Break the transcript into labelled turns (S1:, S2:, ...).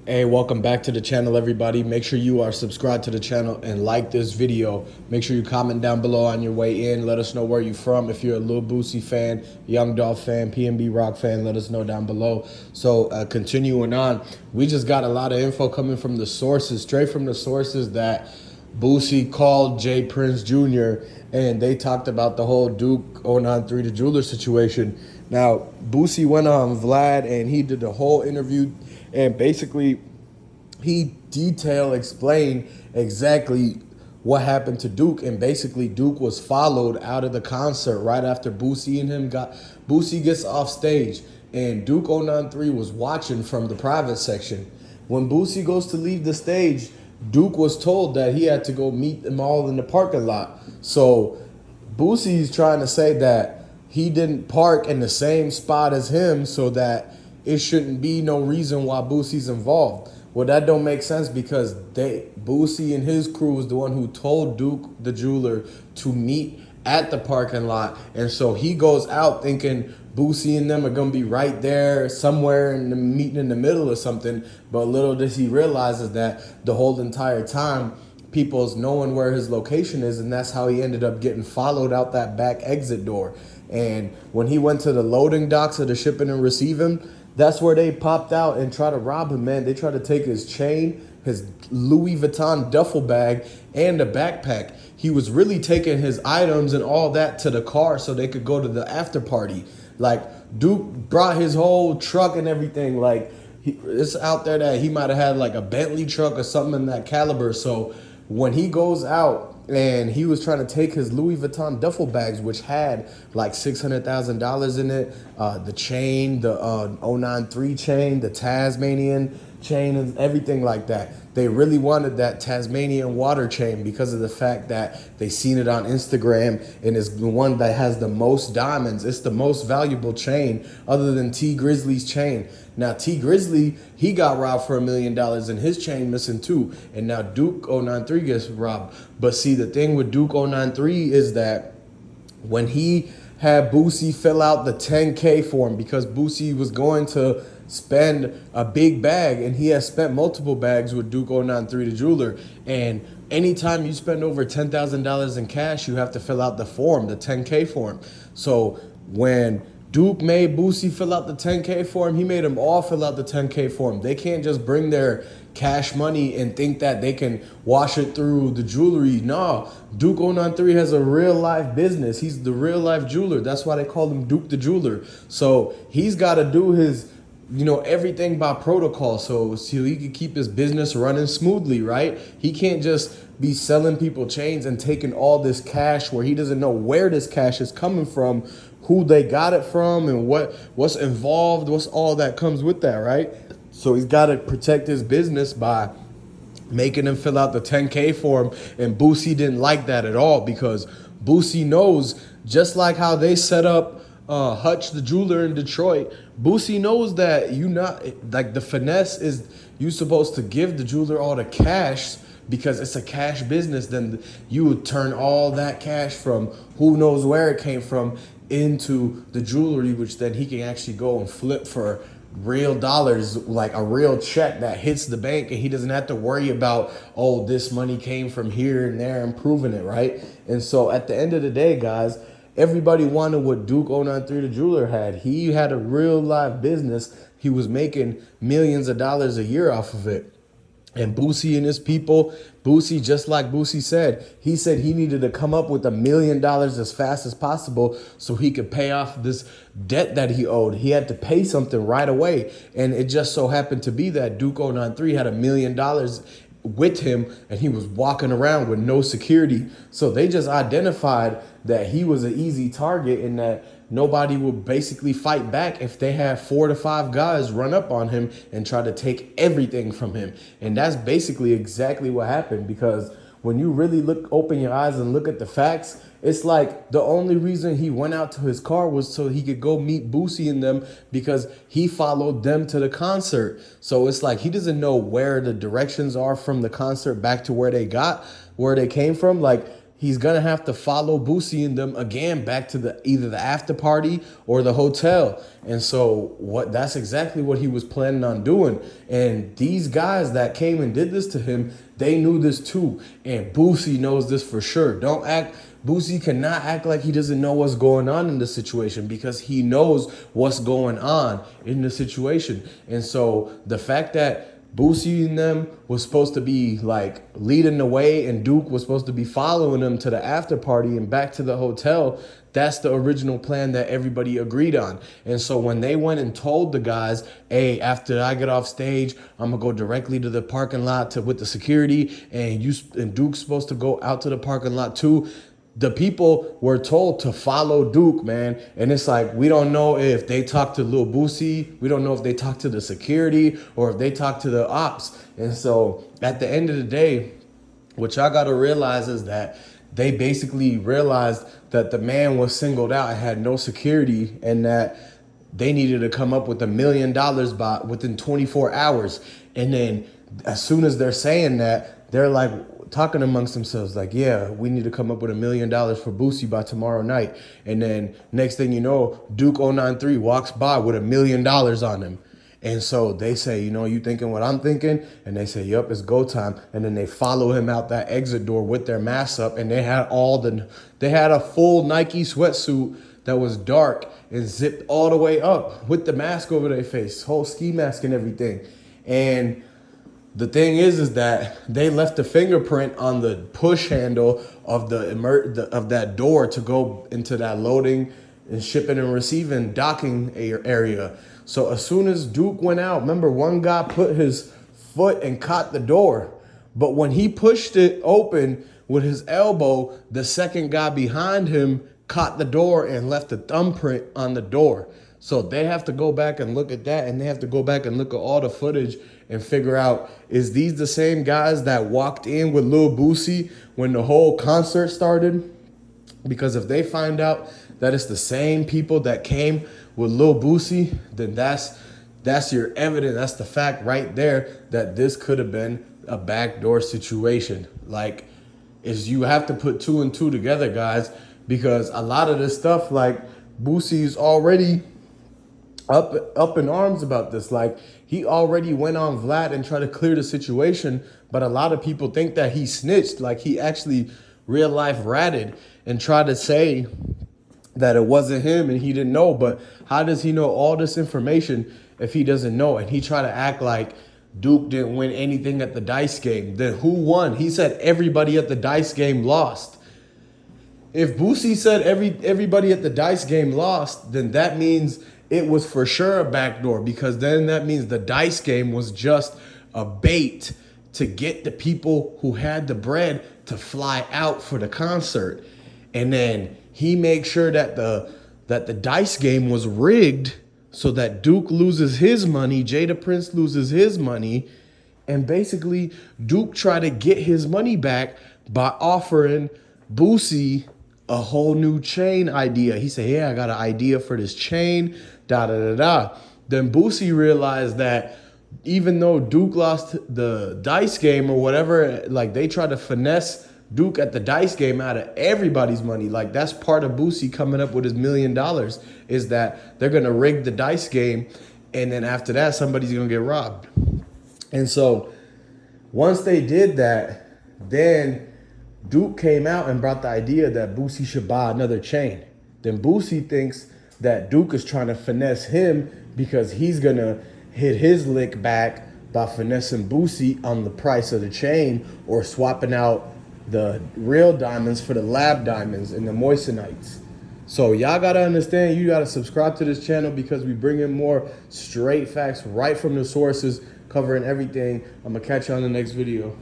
S1: Hey, welcome back to the channel, everybody. Make sure you are subscribed to the channel and like this video. Make sure you comment down below on your way in. Let us know where you're from. If you're a Lil Boosie fan, Young Dolph fan, PNB Rock fan, let us know down below. So continuing on, we just got a lot of info coming from the sources, straight from the sources, that Boosie called Jay Prince Jr. and they talked about the whole Duke 093 The Jeweler situation. Now, Boosie went on Vlad and he did the whole interview, and basically he explained exactly what happened to Duke. And basically Duke was followed out of the concert right after Boosie gets off stage, and Duke 093 was watching from the private section. When Boosie goes to leave the stage, Duke was told that he had to go meet them all in the parking lot. So Boosie's trying to say that he didn't park in the same spot as him, so that it shouldn't be no reason why Boosie's involved. Well, that don't make sense, because Boosie and his crew was the one who told Duke the Jeweler to meet at the parking lot. And so he goes out thinking Boosie and them are gonna be right there somewhere in the meeting in the middle or something. But little does he realize is that the whole entire time people's knowing where his location is, and that's how he ended up getting followed out that back exit door. And when he went to the loading docks of the shipping and receiving, that's where they popped out and tried to rob him, man. They tried to take his chain, his Louis Vuitton duffel bag, and the backpack. He was really taking his items and all that to the car so they could go to the after party. Like, Duke brought his whole truck and everything. Like, it's out there that he might have had like a Bentley truck or something in that caliber. So when he goes out and he was trying to take his Louis Vuitton duffel bags, which had like $600,000 in it, the chain, the 093 chain, the Tasmanian chain, and everything like that. They really wanted that Tasmanian water chain because of the fact that they seen it on Instagram, and it's the one that has the most diamonds. It's the most valuable chain other than T Grizzly's chain. Now, T Grizzly, he got robbed for $1 million and his chain missing too. And now Duke 093 gets robbed. But see, the thing with Duke 093 is that when he had Boosie fill out the 10K form, because Boosie was going to spend a big bag, and he has spent multiple bags with Duke 093 The Jeweler. And anytime you spend over $10,000 in cash, you have to fill out the form, the 10K form. So when Duke made Boosie fill out the 10K form, he made them all fill out the 10K form. They can't just bring their cash money and think that they can wash it through the jewelry. No, Duke 093 has a real life business. He's the real life jeweler. That's why they call him Duke the Jeweler. So he's got to do his, everything by protocol, so he can keep his business running smoothly, right? He can't just be selling people chains and taking all this cash where he doesn't know where this cash is coming from, who they got it from, and what's involved, what's all that comes with that, right? So he's got to protect his business by making him fill out the 10K form. And Boosie didn't like that at all, because Boosie knows, just like how they set up Hutch the Jeweler in Detroit, Boosie knows that the finesse is you supposed to give the jeweler all the cash, because it's a cash business. Then you would turn all that cash from who knows where it came from into the jewelry, which then he can actually go and flip for real dollars, like a real check that hits the bank, and he doesn't have to worry about, oh, this money came from here and there and proving it, right? And so at the end of the day, guys, everybody wanted what Duke 093 The Jeweler had. He had a real live business. He was making millions of dollars a year off of it. And Boosie and his people, Boosie, just like Boosie said he needed to come up with $1 million as fast as possible so he could pay off this debt that he owed. He had to pay something right away. And it just so happened to be that Duke 093 had $1 million with him, and he was walking around with no security. So they just identified that he was an easy target, and that nobody would basically fight back if they had 4 to 5 guys run up on him and try to take everything from him. And that's basically exactly what happened, because when you really open your eyes and look at the facts, it's like the only reason he went out to his car was so he could go meet Boosie and them, because he followed them to the concert. So it's like he doesn't know where the directions are from the concert back to where they came from. Like, he's gonna have to follow Boosie and them again back to either the after party or the hotel. And so that's exactly what he was planning on doing. And these guys that came and did this to him, they knew this too. And Boosie knows this for sure. Boosie cannot act like he doesn't know what's going on in the situation, because he knows what's going on in the situation. And so the fact that Boosie and them was supposed to be like leading the way and Duke was supposed to be following them to the after party and back to the hotel, that's the original plan that everybody agreed on. And so when they went and told the guys, hey, after I get off stage, I'm gonna go directly to the parking lot with the security, and Duke's supposed to go out to the parking lot too, the people were told to follow Duke, man. And it's like, we don't know if they talked to Lil Boosie. We don't know if they talked to the security or if they talked to the ops. And so at the end of the day, what y'all got to realize is that they basically realized that the man was singled out and had no security, and that they needed to come up with $1 million within 24 hours. And then as soon as they're saying that, they're like, talking amongst themselves like, yeah, we need to come up with $1 million for Boosie by tomorrow night. And then next thing you know, Duke 093 walks by with $1 million on him. And so they say, you thinking what I'm thinking? And they say, yup, it's go time. And then they follow him out that exit door with their masks up. And they had a full Nike sweatsuit that was dark and zipped all the way up with the mask over their face, whole ski mask and everything. And the thing is that they left a fingerprint on the push handle of of that door to go into that loading and shipping and receiving docking area. So as soon as Duke went out, remember, one guy put his foot and caught the door. But when he pushed it open with his elbow, the second guy behind him caught the door and left a thumbprint on the door. So they have to go back and look at that, and they have to go back and look at all the footage and figure out, is these the same guys that walked in with Lil Boosie when the whole concert started? Because if they find out that it's the same people that came with Lil Boosie, then that's your evidence. That's the fact right there that this could have been a backdoor situation. Like, you have to put two and two together, guys, because a lot of this stuff, like, Boosie's already up in arms about this. Like, he already went on Vlad and tried to clear the situation, but a lot of people think that he snitched, like he actually real life ratted and tried to say that it wasn't him and he didn't know. But how does he know all this information if he doesn't know? And he tried to act like Duke didn't win anything at the dice game. Then who won? He said everybody at the dice game lost. If Boosie said everybody at the dice game lost, then that means it was for sure a backdoor, because then that means the dice game was just a bait to get the people who had the bread to fly out for the concert. And then he makes sure that the dice game was rigged so that Duke loses his money, Jada Prince loses his money, and basically Duke tried to get his money back by offering Boosie a whole new chain idea. He said, yeah, I got an idea for this chain, da-da-da-da. Then Boosie realized that even though Duke lost the dice game or whatever, like they tried to finesse Duke at the dice game out of everybody's money. Like, that's part of Boosie coming up with his $1 million, is that they're going to rig the dice game. And then after that, somebody's going to get robbed. And so once they did that, then Duke came out and brought the idea that Boosie should buy another chain. Then Boosie thinks that Duke is trying to finesse him because he's going to hit his lick back by finessing Boosie on the price of the chain, or swapping out the real diamonds for the lab diamonds and the moissanites. So y'all got to understand, you got to subscribe to this channel, because we bring in more straight facts right from the sources, covering everything. I'm going to catch you on the next video.